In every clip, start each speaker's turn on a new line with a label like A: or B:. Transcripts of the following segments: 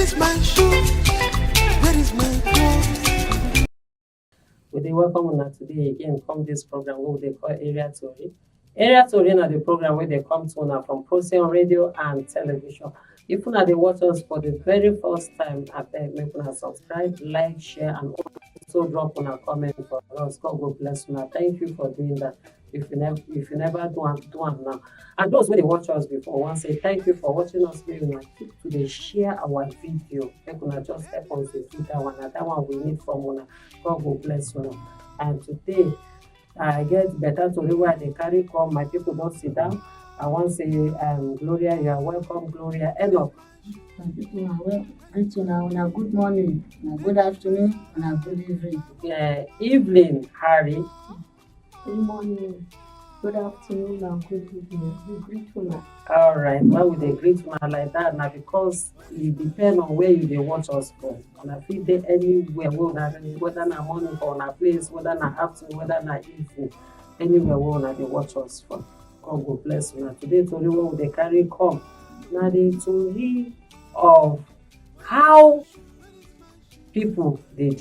A: is my shoe? Where is my clothes?
B: We dey welcome una today again come this program wey they call Area Tori. Area Tori na the program where they come to una from Procyon radio and television. If una dey watch us for the very first time, abeg make una subscribe, like, share, and also drop una comment for us. God will bless una. Thank you for doing that. If you never do am now. And those who dey watch us before, want say thank you for watching us. Make una keep to dey share our video. Make una just help us dey do that one. And that one we need from una. God will bless una. And today, I get better tori wey I dey carry come. My people don sit down. I want to say, Gloria, you are welcome, Gloria. Enoch.
C: My people are well. Una good morning, una good afternoon, una good evening.
B: Evening, Harry.
D: Good morning, good afternoon, and good evening. We greet una.
B: All right. Why would they greet una like that? Now because it depends on where you dey watch us from. Una fit dey anywhere whether na morning or na place, whether na afternoon, whether na evening, anywhere where una dey watch us from. God will bless una. Today, tori wey we dey carry come. Now the tori of how people dey.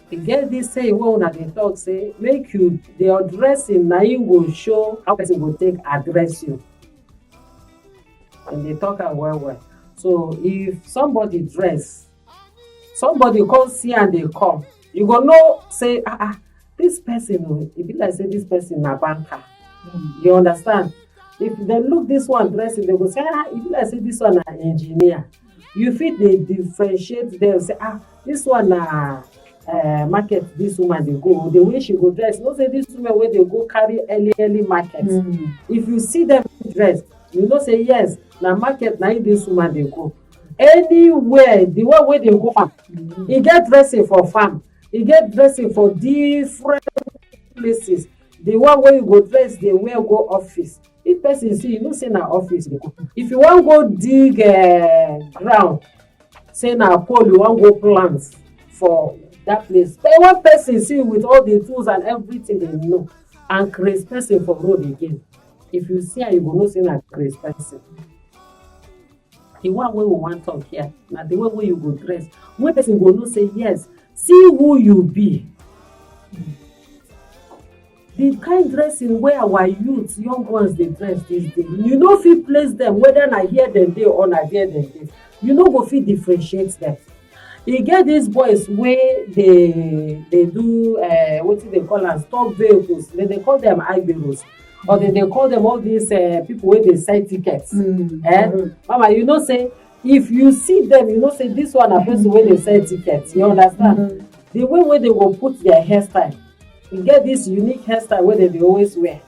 B: You get this say wey una dey talk say make you the addressing na you go show how person go take address you. And they talk am well. So if somebody dress, somebody come see and they come, you go know say this person, e be like say this person na banker. You understand? If they look this one dressing, they go say e be like say this one na engineer. You fit dey differentiate them say this one na market this woman dey go, the way she go dress, no say this woman wey dey go carry early market. If you see them dress, you know say yes, na market na this woman dey go. Anywhere, the one wey dey go farm, e get dressing for farm, e get dressing for different places. The one wey you go dress, dey wear go office. If person see, you know say na office dey go. If you wan go dig ground, say na pole you wan go plant for that place, but one person see with all the tools and everything they know, and crazy person for road again. If you see her, you go know say na crazy person. The one wey we wan talk here, na the way wey you go dress. One person go know say yes, see who you be. The kind dressing where our youth, young ones dey dress this day, you no fit place them whether na here dem dey or na there dem dey. You no go fit differentiate them. E get these boys wey they do wetin they call am stock vehicles. They call them iberos, or they call them all these people wey dey sell tickets. Mama, you know say if you see them, you know say this one na person wey dey sell tickets. You understand? The way they go put their hairstyle, you get this unique hairstyle wey they dey always wear.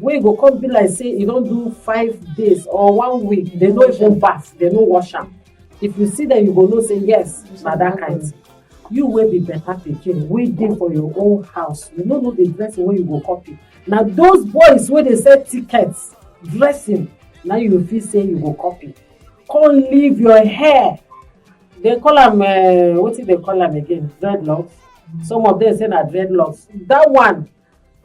B: Wey go come be like say you don do 5 days or 1 week, they no even bath, they no wash am. If you see them, you go know say yes, na that kind. You wey be better pikin, wey dey for your own house, you no know the dressing wey you go copy. Na those boys wey dey sell tickets dressing, na you fit say you go copy. Come leave your hair. They call am wetin they call am again? Dreadlocks. Some of them say na dreadlocks. That one,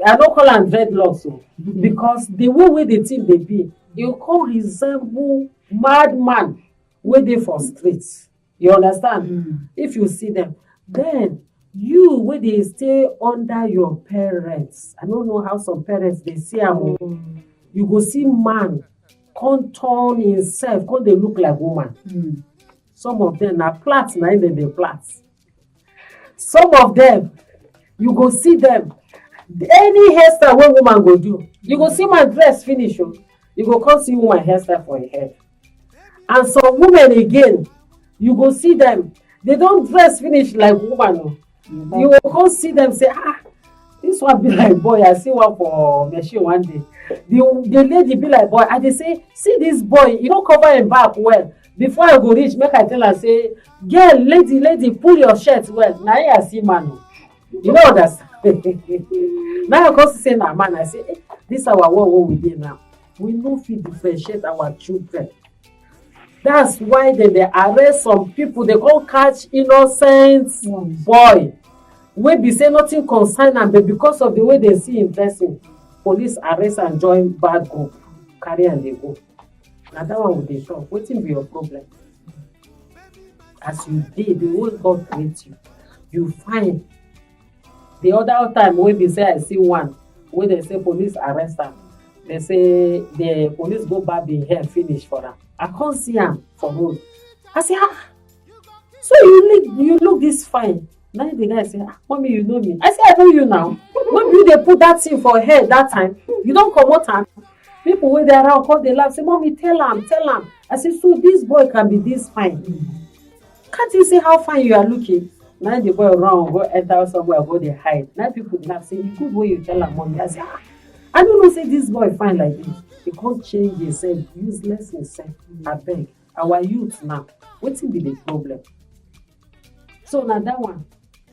B: I no call am dreadlocks o, because the way the thing dey be, you come resemble madman wey dey for streets. You understand? If you see them, then you wey dey stay under your parents, I don't know how some parents dey see am. You go see man come turn himself, come dey look like woman. Some of them na plait na dem dey plait. Some of them, you go see them, any hairstyle wey woman go do, you go see man dress finish, you go come see woman hairstyle for her head. And some women again, you go see them, they don't dress finish like woman. You will come see them say, this one be like boy. I see one for machine one day. The lady be like boy. And they say, see this boy, you don't cover him back well. Before I go reach, make I tell her, say, girl, lady, pull your shirt well. Now I see man. You know that. Now I come say na man. I say, this our world we dey now. We no fit differentiate our children. That's why they arrest some people. They can't catch innocent boy. We be say nothing concern am, but because of the way they see him dressing, police arrest and join bad group, carry and they go. Now that one with the talk. Wetin be your problem? as you did, the way God create you, you find. The other time wey be say I see one wey dey say police arrest am, dey say the police go barb im hair finish for am. I come see am for road. I say, so you look this fine. Now the guy say, mommy, you know me. I say, I know you now. When you dey put that thing for hair that time, you don comot am. People wey dey around come dey laugh say, mommy, tell am. I say, so this boy can be this fine. Can't you see how fine you are looking? Now the boy run go enter somewhere, go dey hide. Now people laugh say, e good wey you tell am, mommy. I say, I don't know say this boy fine like this. He can't change himself, useless himself. Abeg, our youth now, wetin be the problem? So na that one,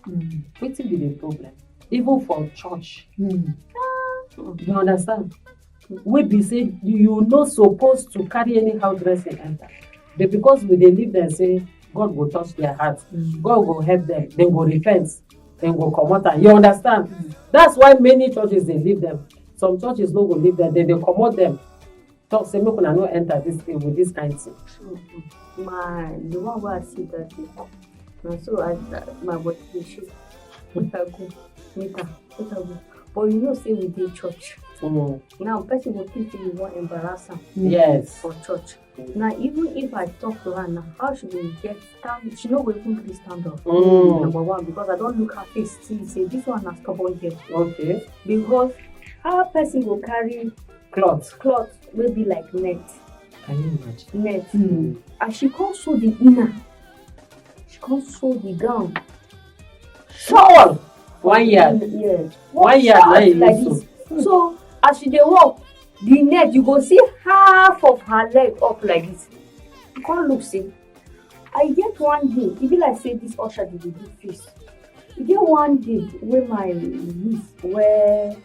B: wetin be the problem? Even for church, you understand? Wey be say you no suppose to carry anyhow dressing enter, but because we dey leave them say God go touch their heart, God go help them, dem go repent, dem go comot am. You understand? That's why many churches dey leave them. Some churches no go leave them, they dey comot them. Talk say make una no enter this thing with this kind thing.
D: The one wey I see that day, na so my body dey shake. Make I go. But you know say we dey church. Now person go think say you wan embarrass am.
B: Yes.
D: For church. Now even if I talk to her now, how she go get stand? She no go even gree stand up. Number one, because I don look her face see say this one na stubborn girl.
B: Okay.
D: Because how person go carry
B: Cloth
D: wey be like net.
B: Can you imagine?
D: Net. And she come sew the inner. She come sew the gown.
B: Shawl. 1 yard.
D: Yes.
B: 1 yard na you
D: like
B: use
D: this. So as she dey walk, the net you go see half of her leg up like this. You come look say, I get one day, e be like say this usher dey do face. E get one day wey my niece wear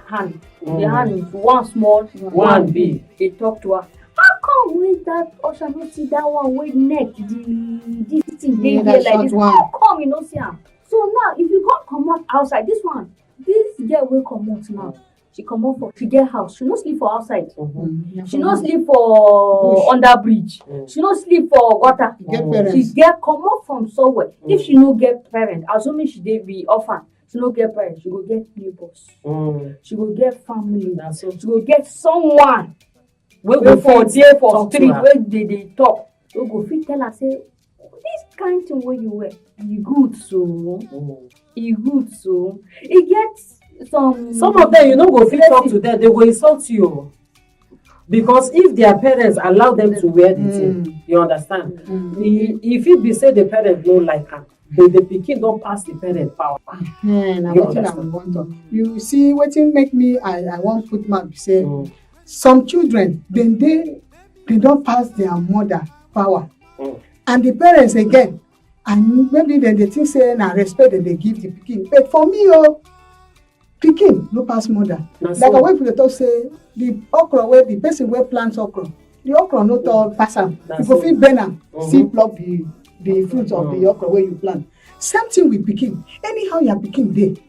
D: hand. The hand is one small,
B: one big.
D: They talk to her. How come wey that usher no see that one wey neck this thing dey there like this? How come you no see am? So now if you go comot outside, this girl wey comot now, she comot for, she get house, she no sleep for outside. She no sleep for under bridge. She no sleep for gutter. She get comot from somewhere. If she no get parent, assuming she dey be orphan, she no get parent, she go get neighbors. She go get family. She go get someone wey go for there for street wey dey talk, wey go fit tell her say, this kind thing wey you wear, e good so. E good so. E get some
B: of them you no go fit talk to them, they go insult you. Because if their parents allow them to wear the thing, you understand? If it be say the parents no like am, but the pikin don pass the parent power.
E: Na wetin I wan talk. You see wetin make me I wan put mouth be say some children they don pass their mother power. And the parents again, and maybe then they think say na respect that they give the pikin. But for me, pikin no pass mother. Like I when people talk say the okra where the person where plants okra, the okra no tall pass am. You go fit burn am, see pluck the fruits of the okra where you plant. Same thing with pikin. Anyhow your pikin dey.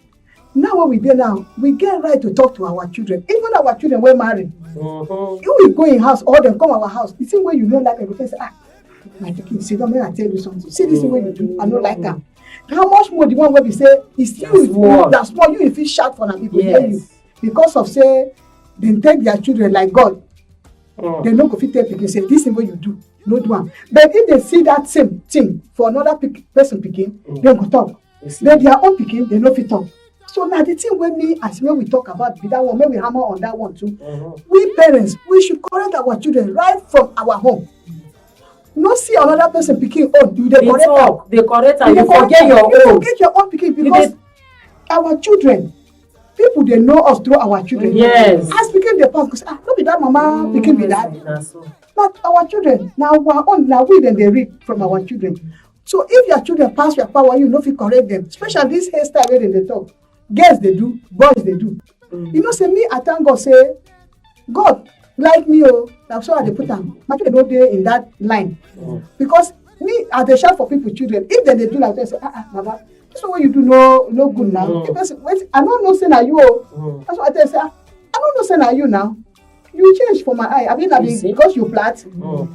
E: Now what we dey now, we get right to talk to our children. Even our children wey marry. If we go in house or dem come our house, the thing wey you no like, everything say my pikin, sit down, make I tell you something. See this thing wey you do, I no like am. How much more the one wey be say it's still that small, you fit shout for am, people hear you. Because of say dem take their children like God. Dem no go fit tell pikin say this thing wey you do, no do am. But if they see that same thing for another person pikin, dem go talk. But their own pikin, dem no fit talk. So now the thing wey me as when we talk about be that one, make we hammer on that one too. We parents, we should correct our children right from our home. No see another person pikin own, you dey correct am.
B: They correct am, you forget your own.
E: You forget your own pikin because our children, people dey know us through our children.
B: Yes.
E: As pikin dey pass, go say, no be that mama pikin be that. But our children, now our own, now we then they read from our children. So if your children pass your power, you no fit correct them. Especially this hairstyle wey they talk. Girls they do, boys they do. You know, say me, I thank God say, God like me, that's why they put am. My children no dey in that line. Because me, I dey shout for people, children. If they do like that, say, Baba, this one what you do no good now. Wait, I don't know say na you. That's why I tell you, say, I don't know say na you now. You change for my eye. I mean, because you plait,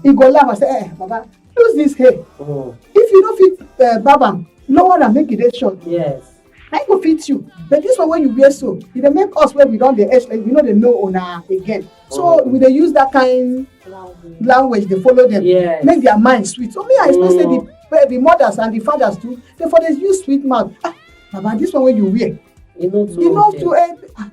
E: he go laugh and say, Baba, lose this hair. If if you no fit barb am, lower am make e dey short.
B: Yes.
E: Na e go fit you. But this one wey you wear so, e dey make us wey we don dey age, we no dey know una again. So we dey use that kind language dey follow them.
B: Yes.
E: Make their mind sweet. So me I expect say the mothers and the fathers too, they for dey use sweet mouth. Baba, this one wey you wear,
B: You know too.
E: you know
B: okay.
E: to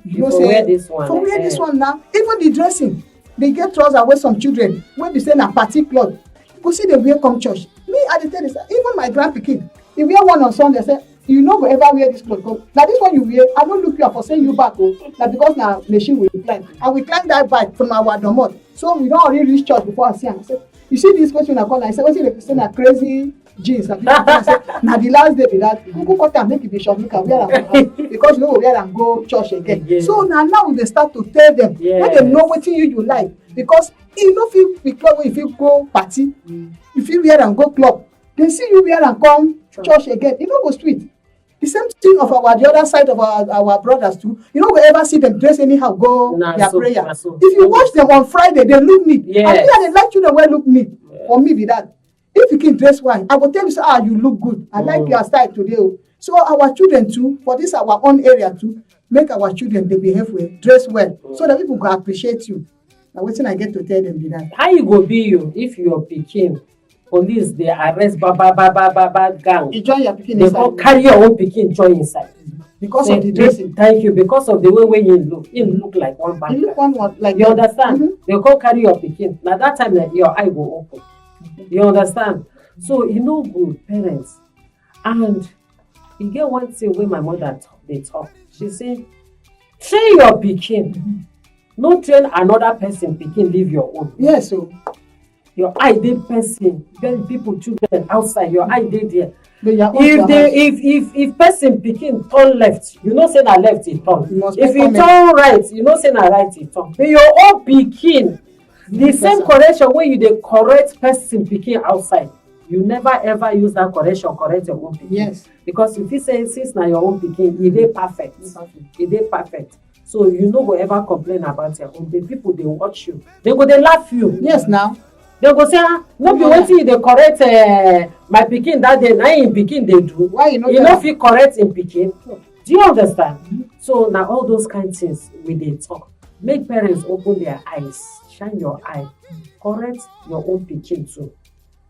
E: you know
B: for
E: say
B: wear this one.
E: for wear this one now. Even the dressing, they get trouser wey some children wey be say na party cloth, you go see dem wear come church. Me I dey tell you, even my grand pikin, he wear one on Sunday, say you no go ever wear this cloth come. Na this one you wear, I no look you for saying you back o. Na because na machine we climb, and we climb that bike from our domot. So we don already reach church before I see am. I say, you see this question I call am? I say, wetin dey say na crazy jeans. I say, na the last day be that. Kuku cut am make e be short, make am wear am because you no go wear am go church again.
B: Yeah.
E: So na now we dey start to tell them, make dem know wetin you like, because e no fit be cloth wey you fit go party, you fit wear am go club, dem see you wear am come church again, e no go sweet. The same thing of the other side of our brothers too. You no go ever see them dress anyhow go their prayer. If you watch them on Friday, they look neat.
B: Yes.
E: And me, I dey like children wey look neat. For me be that. If you can dress well, I go tell you say, you look good. I like your style today. So our children too, for this our own area too, make our children they behave well, dress well, so that people go appreciate you. Na wetin I get to tell them be that.
B: How you go be you if your pikin police dey arrest baba gang?
E: You join your pikin
B: They
E: inside.
B: go carry your own pikin join inside.
E: Because of the dressing.
B: Thank you. Because of the way you look, you look like one bad
E: You
B: guy.
E: look one like
B: You
E: that.
B: understand?
E: Mhm.
B: They go carry your pikin. Now that time your eye go open. You understand? So you know good parents. And you get one thing wey my mother dey talk. She say, train your pikin. No train another person pikin leave your own.
E: Yes, so
B: Your eye dey person, then people children outside, your eye dey there. If person pikin turn left, you know say na left e turn. If e turn right, you know say na right e turn. But your own pikin, the same correction wey you dey correct person pikin outside, you never ever use that correction correct your own pikin.
E: Yes.
B: Because if you say since na your own pikin, e dey perfect. E dey perfect. So you no go ever complain about your own. The people dey watch you, they go dey laugh you.
E: yes now.
B: They go say, no be wetin you dey correct my pikin that day, na im pikin dey do.
E: Why you no
B: You no fit correct im pikin. Do you understand? So na all those kind things we dey talk. Make parents open their eyes, shine your eye, correct your own pikin too.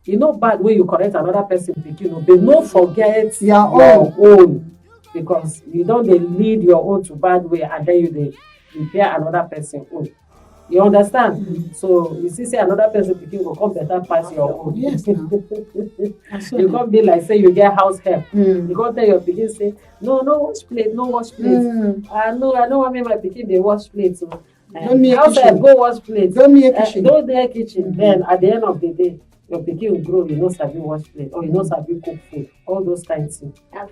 B: E no bad when you correct another person pikin, but no forget your own, because you don dey lead your own to bad way and then you dey repair another person own. You understand? So you see say another person pikin go come better pass your own.
E: Yes,
B: You come be like say you get house help. You come tell your pikin say, no wash plate, no wash plate. I no want make my pikin dey wash plate. So house help go wash plate.
E: Don't near kitchen.
B: Don't near kitchen. Then at the end of the day, your pikin grow, you no sabi wash plate or you no sabi cook food. All those kind of things.
D: As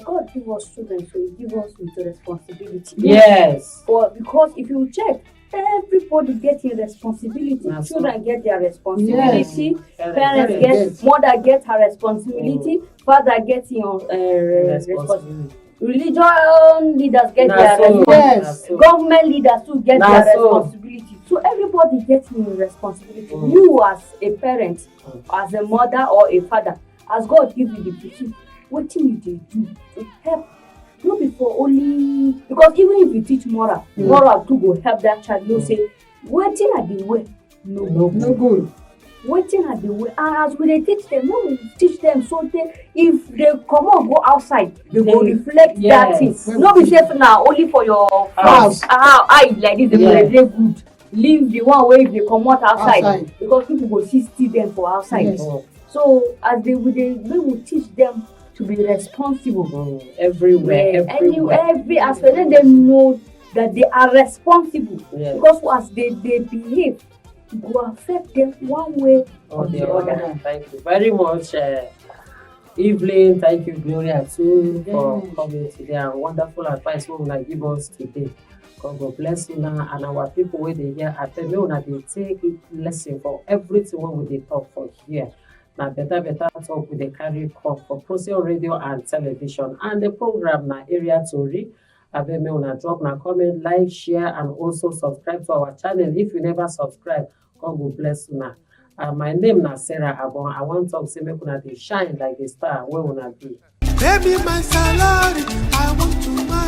D: God give us children, so He give us with the responsibility.
B: Yes.
D: Because if you check, everybody get a responsibility.
B: That's
D: children get their responsibility.
B: Yes.
D: Parents get, mother get her responsibility. Father get your responsibility. Religion leaders get their responsibility. Government leaders too get their responsibility. So everybody gets a responsibility. You as a parent, as a mother or a father, as God give you the pikin, wetin you dey do to help? No be for only because even if you teach moral too go help that child know say wetin I dey wear no
E: good.
D: Wetin I dey wear, and as we dey teach them, no we teach them so tey if they comot go outside, they go reflect that thing. No be say na only for your house eye like this, they go dey good. Leave the one wey if they comot outside because people go see them for outside. So as we teach them to be responsible
B: everywhere.
D: Every aspect, let them know that they are responsible. Because as they behave, it will affect them one way or the other.
B: Thank you very much, Evelyn. Thank you, Gloria, too, for coming today and wonderful advice wey una give us today. God bless you now and our people wey dey hear at make una dey take lesson for everything wey we dey talk for here. Na better talk we dey carry come for Procyon radio and television, and the program na area Tori. Abeg make una drop na comment, like, share, and also subscribe to our channel if you never subscribe. God will bless una. My name na Sarah Abon. I wan talk say make una dey shine like the star wey una be.
A: Baby, my salary, I want to marry.